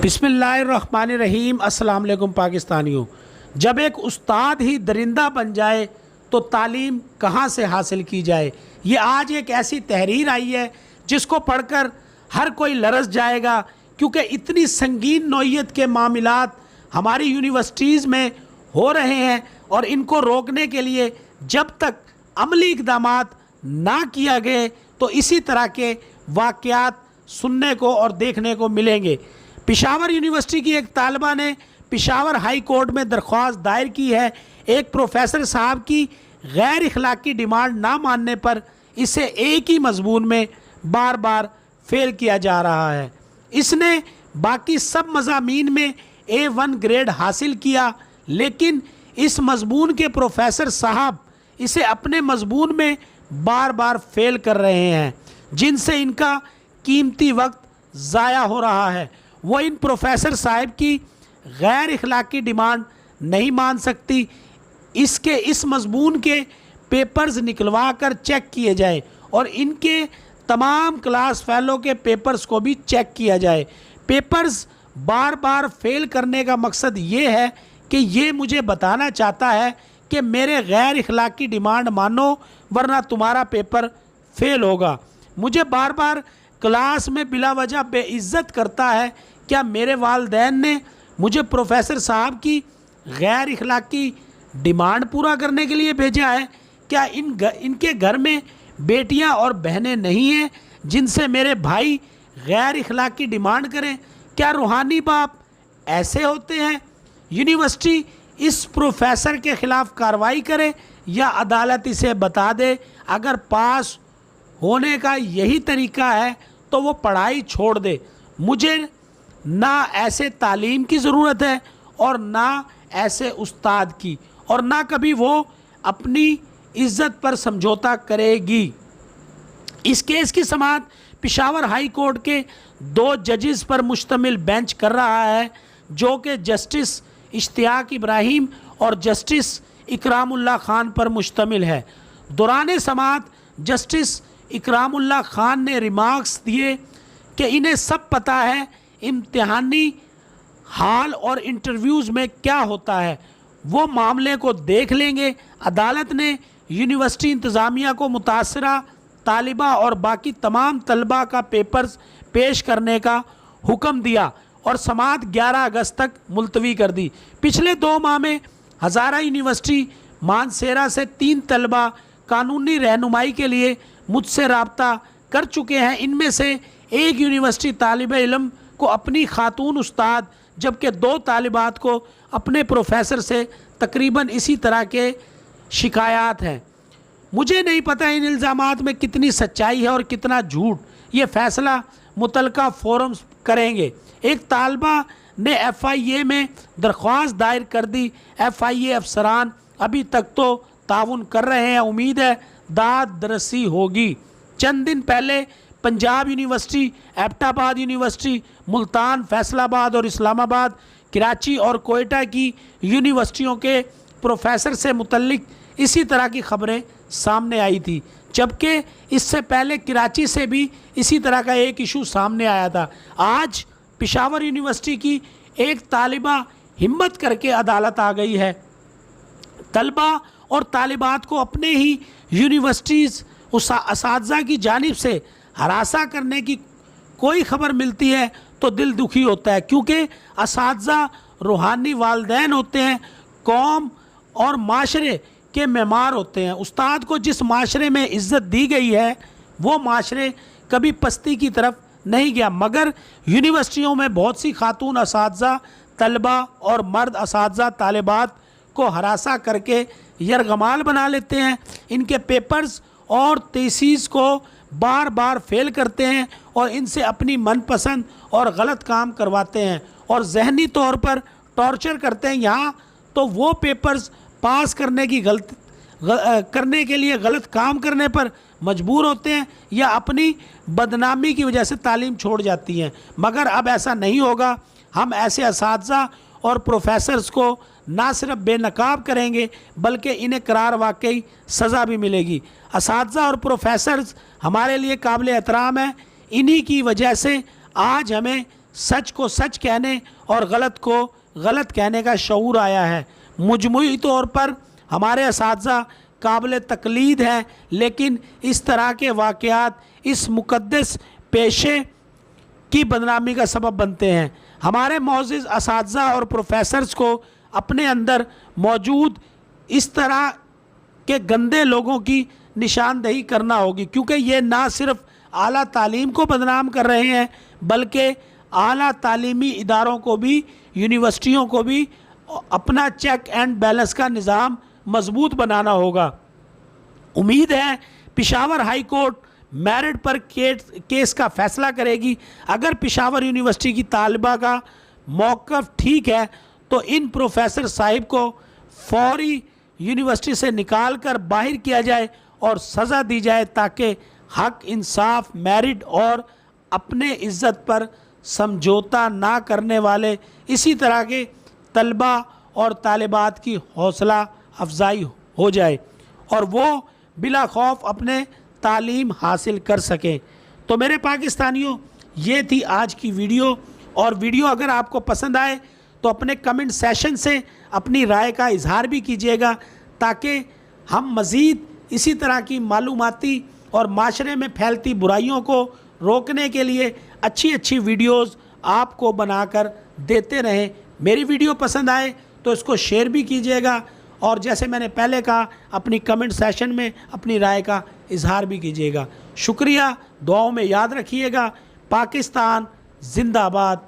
बिस्मिल्लाहिर्रहमानिर्रहीम। अस्सलाम वालेकुम पाकिस्तानियों। जब एक उस्ताद ही दरिंदा बन जाए तो तालीम कहाँ से हासिल की जाए। ये आज एक ऐसी तहरीर आई है जिसको पढ़कर हर कोई लरस जाएगा, क्योंकि इतनी संगीन नौइयत के मामलात हमारी यूनिवर्सिटीज़ में हो रहे हैं और इनको रोकने के लिए जब तक अमली इक़दामात ना किया गए तो इसी तरह के वाक़यात सुनने को और देखने को मिलेंगे। पेशावर यूनिवर्सिटी की एक तालिबा ने पेशावर हाई कोर्ट में दरख्वास्त दायर की है। एक प्रोफेसर साहब की गैर इखलाकी डिमांड ना मानने पर इसे एक ही मजमून में बार बार फेल किया जा रहा है। इसने बाकी सब मज़ामीन में A1 ग्रेड हासिल किया, लेकिन इस मजमून के प्रोफेसर साहब इसे अपने मजमून में बार बार फेल कर रहे हैं, जिनसे इनका कीमती वक्त ज़ाया हो रहा है। वो इन प्रोफेसर साहब की गैर इखलाकी डिमांड नहीं मान सकती। इसके इस मजमून के पेपर्स निकलवा कर चेक किए जाए और इनके तमाम क्लास फेलो के पेपर्स को भी चेक किया जाए। पेपर्स बार बार फेल करने का मकसद ये है कि ये मुझे बताना चाहता है कि मेरे गैर इखलाकी डिमांड मानो वरना तुम्हारा पेपर फेल होगा। मुझे बार बार क्लास में बिला वजह बेइज्जत करता है। क्या मेरे वालिदैन ने मुझे प्रोफेसर साहब की गैर इखलाकी डिमांड पूरा करने के लिए भेजा है? क्या इनके घर में बेटियां और बहनें नहीं हैं जिनसे मेरे भाई गैर इखलाकी डिमांड करें? क्या रूहानी बाप ऐसे होते हैं? यूनिवर्सिटी इस प्रोफेसर के ख़िलाफ़ कार्रवाई करे या अदालत इसे बता दे। अगर पास होने का यही तरीका है तो वो पढ़ाई छोड़ दे। मुझे ना ऐसे तालीम की ज़रूरत है और ना ऐसे उस्ताद की, और ना कभी वो अपनी इज़्ज़त पर समझौता करेगी। इस केस की समाअत पेशावर हाई कोर्ट के 2 जजेस पर मुश्तमिल बेंच कर रहा है, जो कि जस्टिस इश्तियाक इब्राहिम और जस्टिस इकरामुल्लाह खान पर मुश्तमिल है। दौरान समाअत जस्टिस इकरामुल्लाह खान ने रिमार्क्स दिए कि इन्हें सब पता है इम्तिहानी हाल और इंटरव्यूज़ में क्या होता है, वो मामले को देख लेंगे। अदालत ने यूनिवर्सिटी इंतज़ामिया को मुतासरा तालिबा और बाकी तमाम तलबा का पेपर्स पेश करने का हुक्म दिया और समाअत 11 अगस्त तक मुलतवी कर दी। पिछले 2 माह में हज़ारा यूनिवर्सिटी मानसेरा से 3 तलबा कानूनी रहनुमाई के लिए मुझसे रब्ता कर चुके हैं। इनमें से एक यूनिवर्सिटी तालिब इल्म को अपनी खातून उस्ताद, जबकि 2 तालिबात को अपने प्रोफेसर से तकरीबन इसी तरह के शिकायत हैं। मुझे नहीं पता इन इल्ज़ामात में कितनी सच्चाई है और कितना झूठ। ये फ़ैसला मुतलका फोरम्स करेंगे। एक तालिबा ने FIA में दरख्वास्त दायर कर दी। FIA अफसरान अभी तक तो ताउन कर रहे हैं। उम्मीद है दाद-दरसी होगी। चंद दिन पहले पंजाब यूनिवर्सिटी, एबटाबाद यूनिवर्सिटी, मुल्तान, फैसलाबाद और इस्लामाबाद, कराची और कोयटा की यूनिवर्सिटियों के प्रोफेसर से मुतल्लिक इसी तरह की खबरें सामने आई थी, जबकि इससे पहले कराची से भी इसी तरह का एक इशू सामने आया था। आज पेशावर यूनिवर्सिटी की एक तालिबा हिम्मत करके अदालत आ गई है। तलबा और तालिबात को अपने ही यूनिवर्सिटीज़ असातिज़ा की जानिब से हरासा करने की कोई खबर मिलती है तो दिल दुखी होता है, क्योंकि असातिज़ा रूहानी वालिदैन होते हैं, कौम और माशरे के मेमार होते हैं। उस्ताद को जिस माशरे में इज़्ज़त दी गई है वो माशरे कभी पस्ती की तरफ नहीं गया, मगर यूनिवर्सिटियों में बहुत सी खातून असातिज़ा, तलबा और मर्द असातिज़ा तालिबात को हरासा करके यरगमाल बना लेते हैं। इनके पेपर्स और थीसिस को बार बार फेल करते हैं और इनसे अपनी मनपसंद और गलत काम करवाते हैं और जहनी तौर पर टॉर्चर करते हैं। यहाँ तो वो पेपर्स पास करने के लिए गलत काम करने पर मजबूर होते हैं या अपनी बदनामी की वजह से तालीम छोड़ जाती हैं, मगर अब ऐसा नहीं होगा। हम ऐसे असातिज़ा और प्रोफेसर्स को ना सिर्फ बेनकाब करेंगे बल्कि इन्हें करार वाकई सज़ा भी मिलेगी। असातिज़ा और प्रोफेसर्स हमारे लिए काबिल एहतराम हैं। इन्हीं की वजह से आज हमें सच को सच कहने और गलत को गलत कहने का शऊर आया है। मजमूई तौर पर हमारे असातिज़ा काबिल तकलीद हैं, लेकिन इस तरह के वाक़यात इस मुक़द्दस पेशे की बदनामी का सबब बनते हैं। हमारे मोअज़्ज़िज़ असातिज़ा और प्रोफेसर्स को अपने अंदर मौजूद इस तरह के गंदे लोगों की निशानदेही करना होगी, क्योंकि ये ना सिर्फ आला तालीम को बदनाम कर रहे हैं, बल्कि आला तालीमी इदारों को भी, यूनिवर्सिटियों को भी अपना चेक एंड बैलेंस का निज़ाम मजबूत बनाना होगा। उम्मीद है पेशावर हाई कोर्ट मेरिट पर केस का फैसला करेगी। अगर पेशावर यूनिवर्सिटी की तालिबा का मौक़िफ़ ठीक है तो इन प्रोफेसर साहिब को फौरी यूनिवर्सिटी से निकाल कर बाहर किया जाए और सज़ा दी जाए, ताकि हक, इंसाफ, मेरिट और अपने इज़्ज़त पर समझौता ना करने वाले इसी तरह के तलबा और तालिबात की हौसला अफजाई हो जाए और वो बिला खौफ अपने तालीम हासिल कर सकें। तो मेरे पाकिस्तानियों, ये थी आज की वीडियो, और वीडियो अगर आपको पसंद आए तो अपने कमेंट सेशन से अपनी राय का इजहार भी कीजिएगा, ताकि हम मज़ीद इसी तरह की मालूमाती और माशरे में फैलती बुराइयों को रोकने के लिए अच्छी अच्छी वीडियोस आपको बनाकर देते रहें। मेरी वीडियो पसंद आए तो इसको शेयर भी कीजिएगा, और जैसे मैंने पहले कहा, अपनी कमेंट सेशन में अपनी राय का इजहार भी कीजिएगा। शुक्रिया, दुआओं में याद रखिएगा। पाकिस्तान जिंदाबाद।